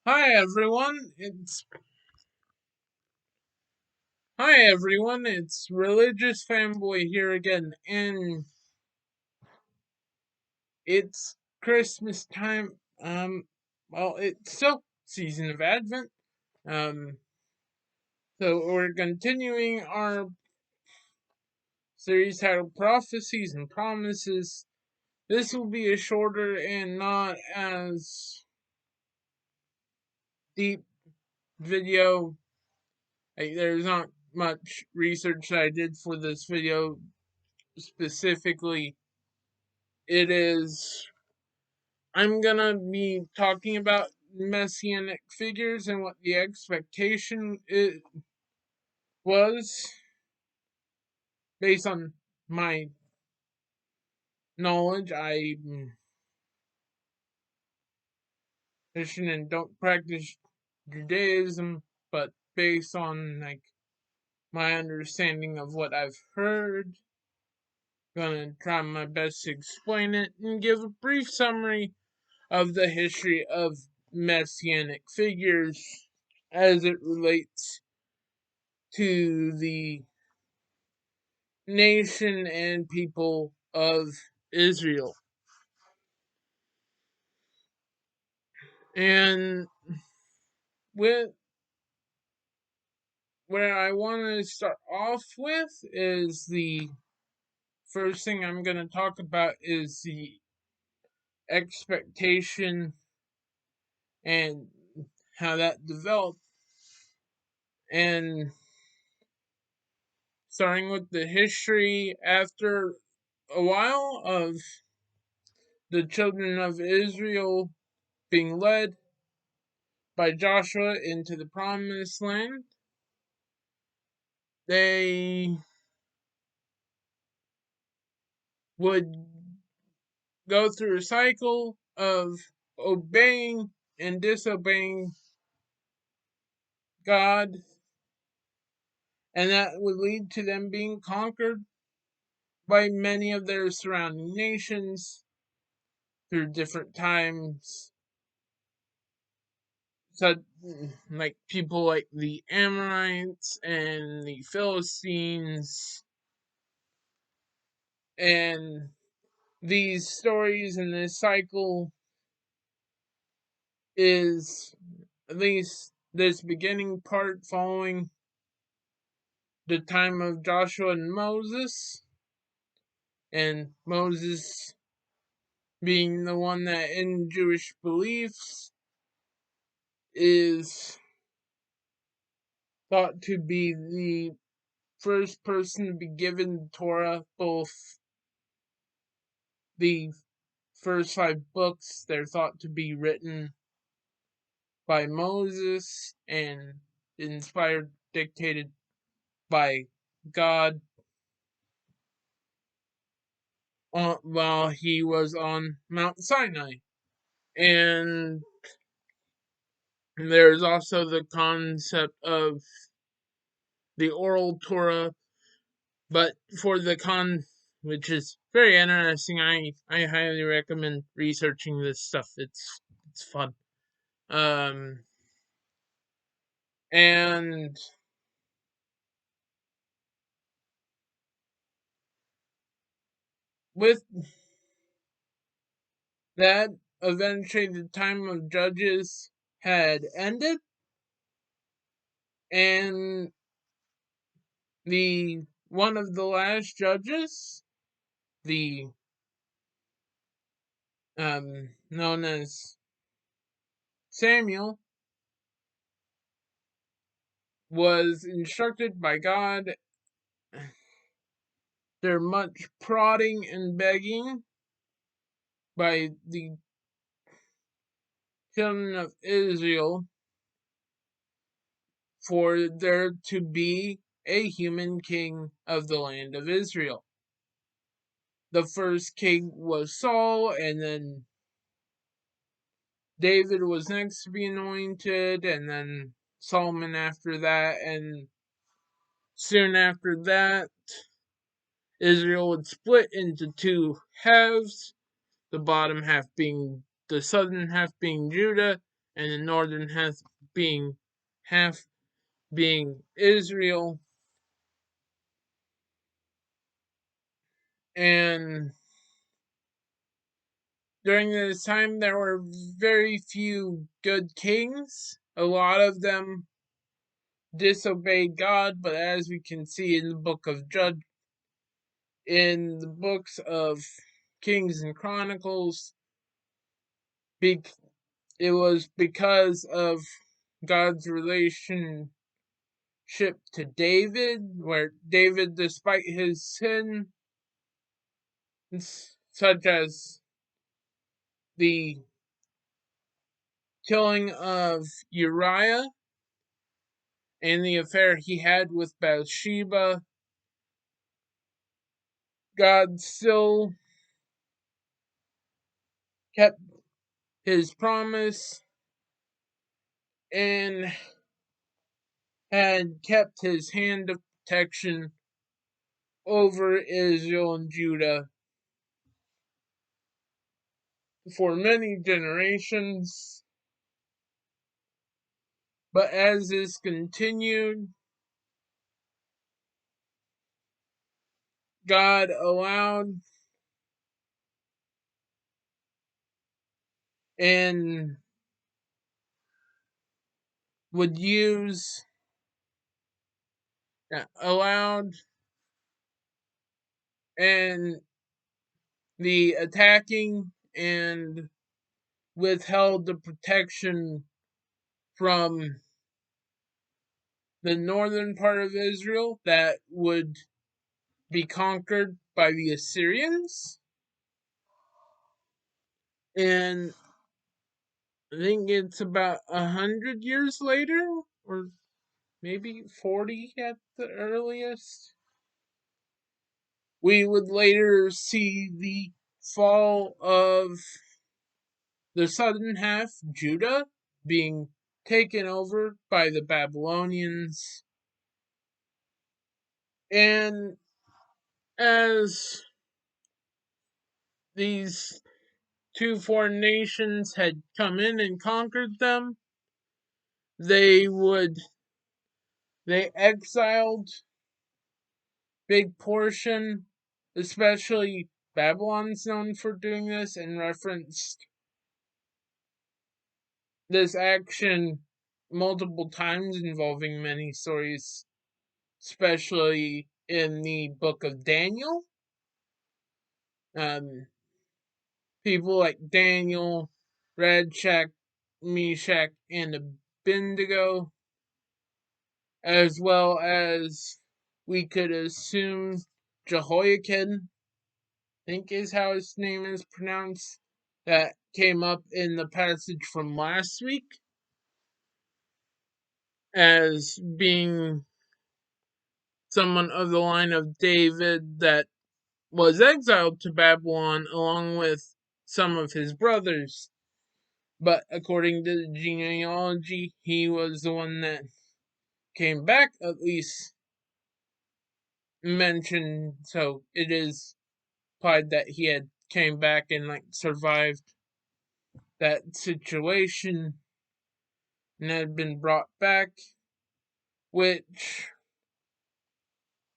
Hi everyone, it's religious fanboy here again, and it's Christmas time. Well, it's still season of Advent. Um, so we're continuing our series titled Prophecies and Promises. This will be a shorter and not as deep video. There's not much research that I did for this video specifically. It is I'm gonna be talking about messianic figures and what the expectation it was based on my knowledge. I'm Christian and don't practice Judaism, but based on my understanding of what I've heard, gonna try my best to explain it and give a brief summary of the history of messianic figures as it relates to the nation and people of Israel. And with where I want to start off with is the first thing I'm going to talk about is the expectation and how that developed. And starting with the history, after a while of the children of Israel being led by Joshua into the promised land, they would go through a cycle of obeying and disobeying God, and that would lead to them being conquered by many of their surrounding nations through different times. So, like people like the Amorites and the Philistines, and these stories and this cycle is at least this beginning part following the time of Joshua and Moses, and Moses being the one that in Jewish beliefs is thought to be the first person to be given the Torah, both the first five books, they're thought to be written by Moses and inspired, dictated by God while he was on Mount Sinai. And there's also the concept of the oral Torah, but for which is very interesting. I highly recommend researching this stuff. It's fun. Um, and with that, eventually the time of judges had ended, and the one of the last judges, the known as Samuel, was instructed by God. There much prodding and begging by the children of Israel for there to be a human king of the land of Israel. The first king was Saul, and then David was next to be anointed, and then Solomon after that, and soon after that, Israel would split into two halves, the bottom half being the southern half being Judah, and the northern half being Israel. And during this time, there were very few good kings. A lot of them disobeyed God, but as we can see in the in the books of Kings and Chronicles, it was because of God's relationship to David, where David, despite his sin, such as the killing of Uriah and the affair he had with Bathsheba, God still kept his promise and had kept his hand of protection over Israel and Judah for many generations. But as this continued, God allowed and would use, allowed and the attacking and withheld the protection from the northern part of Israel that would be conquered by the Assyrians. And I think it's about 100 years later, or maybe 40 at the earliest, we would later see the fall of the southern half, Judah, being taken over by the Babylonians. And as these two foreign nations had come in and conquered them, they exiled big portion, especially Babylon's known for doing this, and referenced this action multiple times, involving many stories, especially in the book of Daniel. People like Daniel, Shadrach, Meshach, and Abednego, as well as we could assume Jehoiakim, I think is how his name is pronounced, that came up in the passage from last week as being someone of the line of David that was exiled to Babylon along with some of his brothers. But according to the genealogy, he was the one that came back, at least mentioned, so it is implied that he had came back and survived that situation and had been brought back, which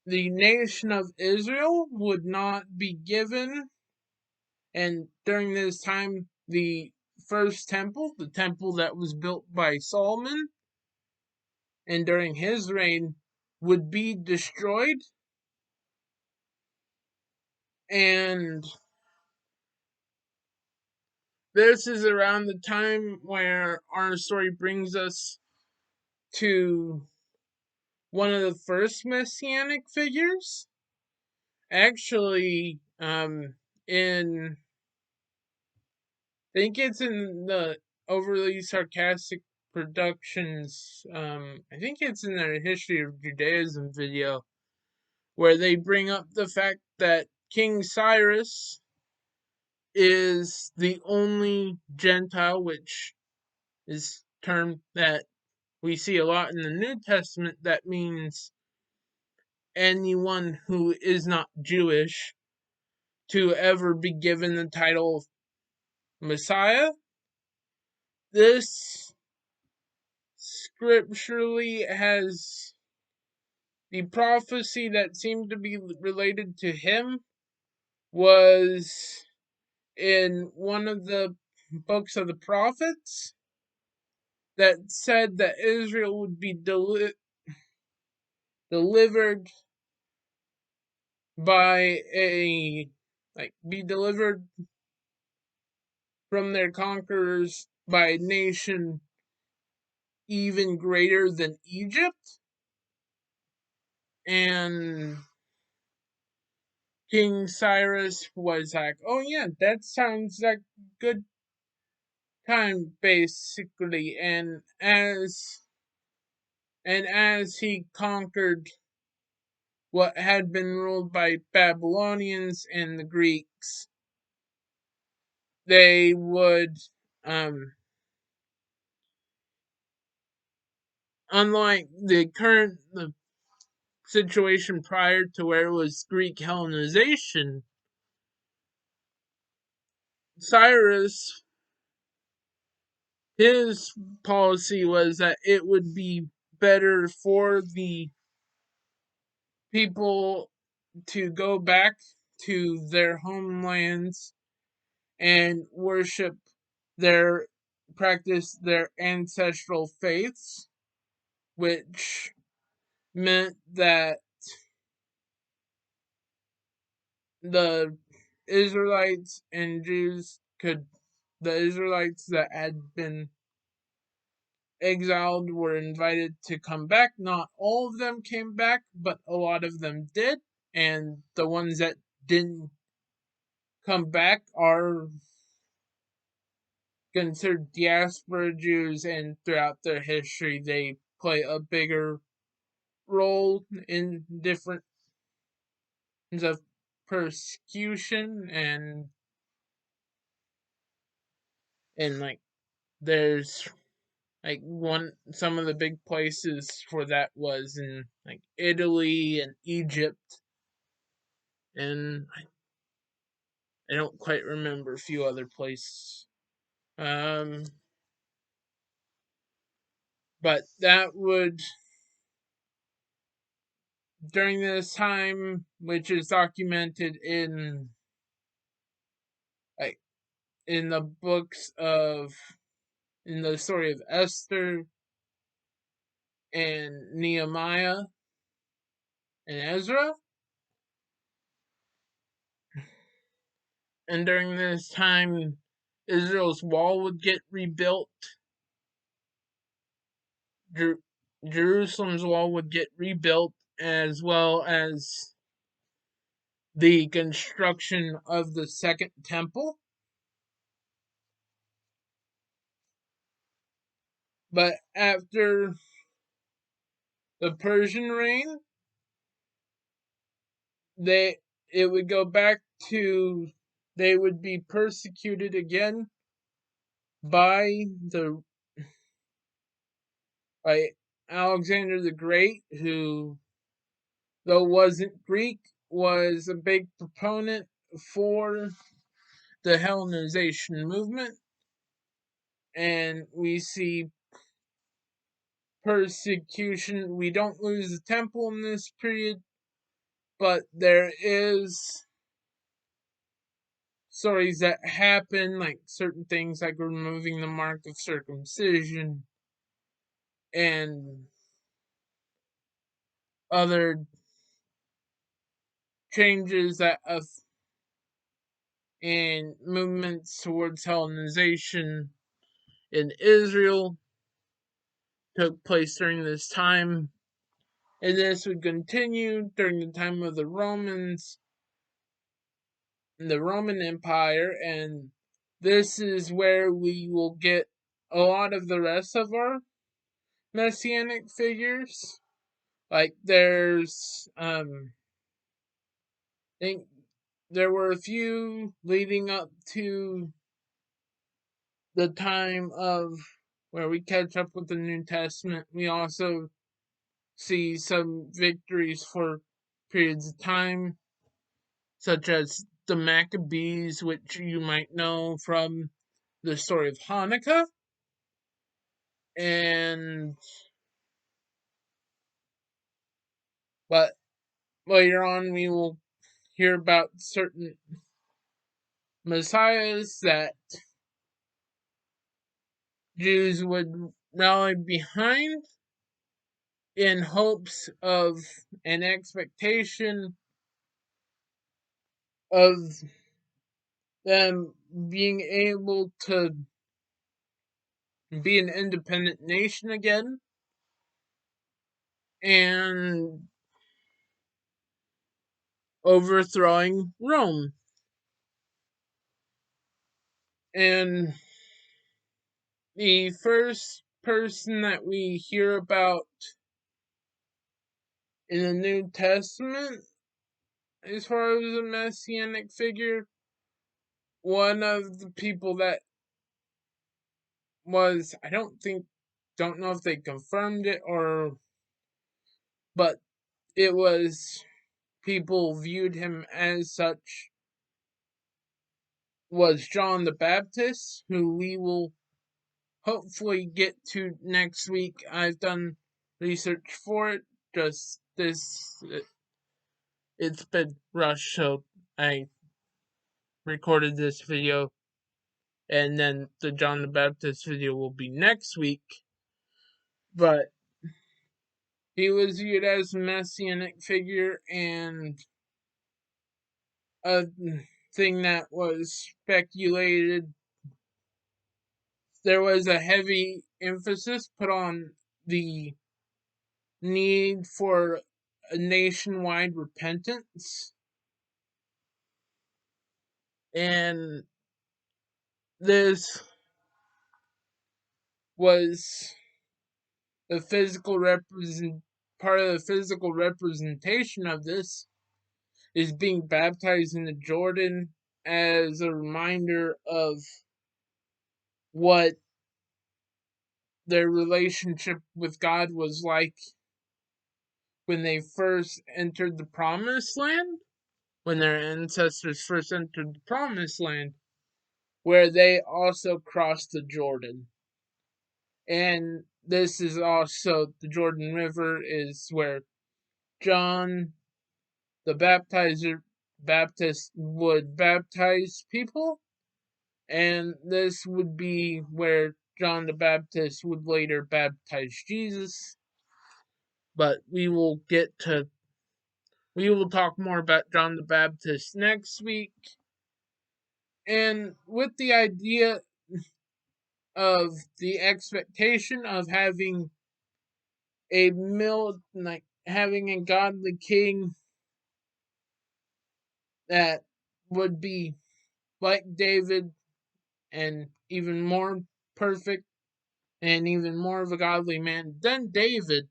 the nation of Israel would not be given. And during this time, the first temple, the temple that was built by Solomon, and during his reign, would be destroyed. And this is around the time where our story brings us to one of the first Messianic figures. Actually, in I think it's in the overly sarcastic productions. I think it's in their history of Judaism video, where they bring up the fact that King Cyrus is the only Gentile, which is a term that we see a lot in the New Testament, that means anyone who is not Jewish, to ever be given the title of Messiah. This scripturally has the prophecy that seemed to be related to him was in one of the books of the prophets that said that Israel would be delivered by be delivered from their conquerors by a nation even greater than Egypt. And King Cyrus was like, "Oh yeah, that sounds like good time," basically. And as he conquered what had been ruled by Babylonians and the Greeks, they would, unlike the situation prior to where it was Greek Hellenization, Cyrus, his policy was that it would be better for the people to go back to their homelands and their practice their ancestral faiths, which meant that the Israelites and Jews could the Israelites that had been exiled were invited to come back. Not all of them came back, but a lot of them did, and the ones that didn't come back are considered diaspora Jews, and throughout their history they play a bigger role in different kinds of persecution, and like there's like some of the big places for that was in like Italy and Egypt, and I don't quite remember a few other places. Um, but that would during this time, which is documented like in the books of in the story of Esther and Nehemiah and Ezra. And during this time, Israel's wall would get rebuilt. Jerusalem's wall would get rebuilt, as well as the construction of the second temple. But after the Persian reign, they it would go back to they would be persecuted again by the by Alexander the Great, who, though wasn't Greek, was a big proponent for the Hellenization movement. And we see persecution. We don't lose the temple in this period, but there is stories that happen, like certain things like removing the mark of circumcision and other changes that in movements towards Hellenization in Israel took place during this time, and this would continue during the time of the Romans, the Roman Empire, and this is where we will get a lot of the rest of our Messianic figures. Like there's I think there were a few leading up to the time of where we catch up with the New Testament. We also see some victories for periods of time, such as the Maccabees, which you might know from the story of Hanukkah. and but later on we will hear about certain messiahs that Jews would rally behind in hopes of an expectation of them being able to be an independent nation again and overthrowing Rome. And the first person that we hear about in the New Testament, as far as a messianic figure, one of the people that was, don't know if they confirmed it but it was, people viewed him as such, was John the Baptist, who we will hopefully get to next week. I've done research for it, just it's been rushed, so I recorded this video, and then the John the Baptist video will be next week. But he was viewed as a messianic figure, and a thing that was speculated, there was a heavy emphasis put on the need for a nationwide repentance, and this was the part of the physical representation of this is being baptized in the Jordan as a reminder of what their relationship with God was like when they first entered the promised land, when their ancestors first entered the promised land, where they also crossed the Jordan. And this is also, the Jordan River is where John the Baptist would baptize people, and this would be where John the Baptist would later baptize Jesus. But we will talk more about John the Baptist next week. And with the idea of the expectation of having having a godly king that would be like David and even more perfect and even more of a godly man than David,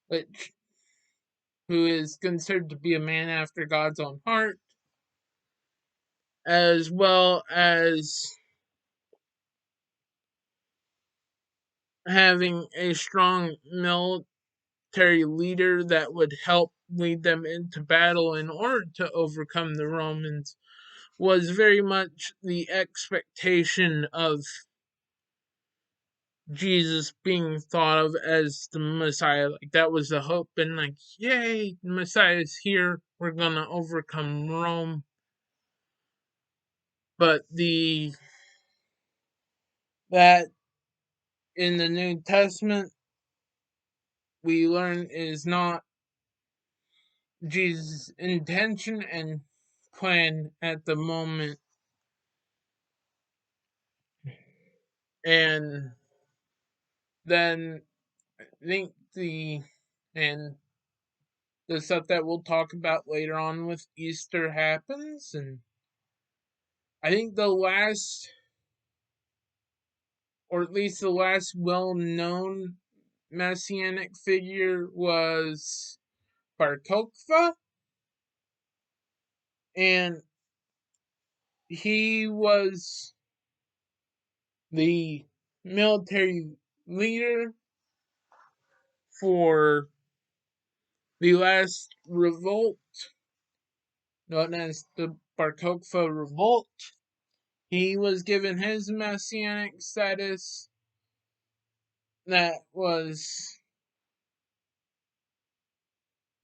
which who is considered to be a man after God's own heart, as well as having a strong military leader that would help lead them into battle in order to overcome the Romans, was very much the expectation of Jesus being thought of as the Messiah. Like, that was the hope, and like, yay, the Messiah's here, we're gonna overcome Rome. But that in the New Testament we learn is not Jesus' intention and plan at the moment. And then I think and the stuff that we'll talk about later on with Easter happens, and I think the last, or at least the last well-known messianic figure, was Bar Kokhba, and he was the military leader for the last revolt, known as the Bar Kokhba Revolt. He was given his messianic status that was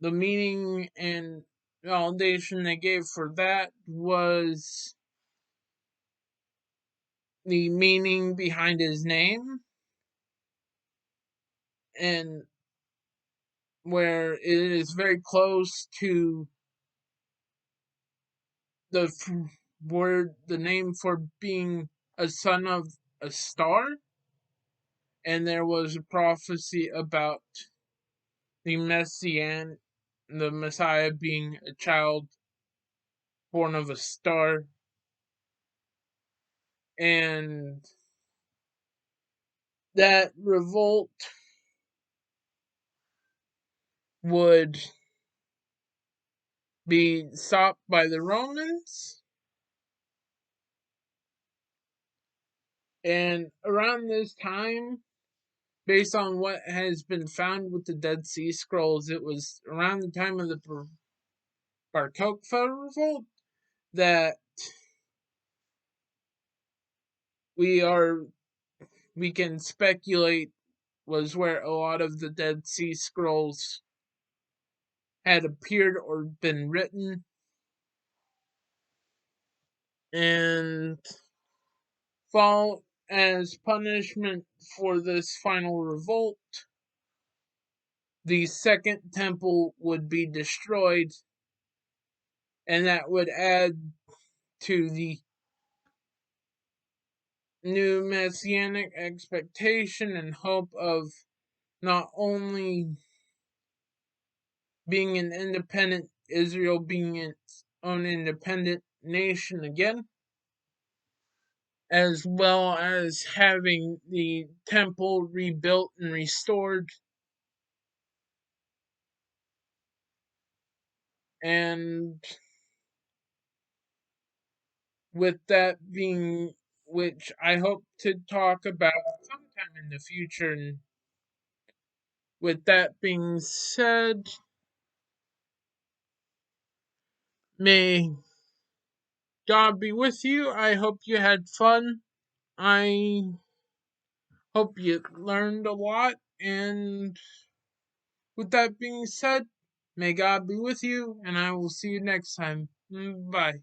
the meaning and validation they gave for that was the meaning behind his name, and where it is very close to the word, the name for being a son of a star. And there was a prophecy about the the Messiah being a child born of a star, and that revolt would be stopped by the Romans. And around this time, based on what has been found with the Dead Sea Scrolls, it was around the time of the Bar Kokhba revolt that we are we can speculate was where a lot of the Dead Sea Scrolls had appeared or been written. And fall as punishment for this final revolt, the second temple would be destroyed, and that would add to the new messianic expectation and hope of not only being an independent Israel, being its own independent nation again, as well as having the temple rebuilt and restored. And with that being, which I hope to talk about sometime in the future, and with that being said, may God be with you. I hope you had fun. I hope you learned a lot. And with that being said, may God be with you, and I will see you next time. Bye.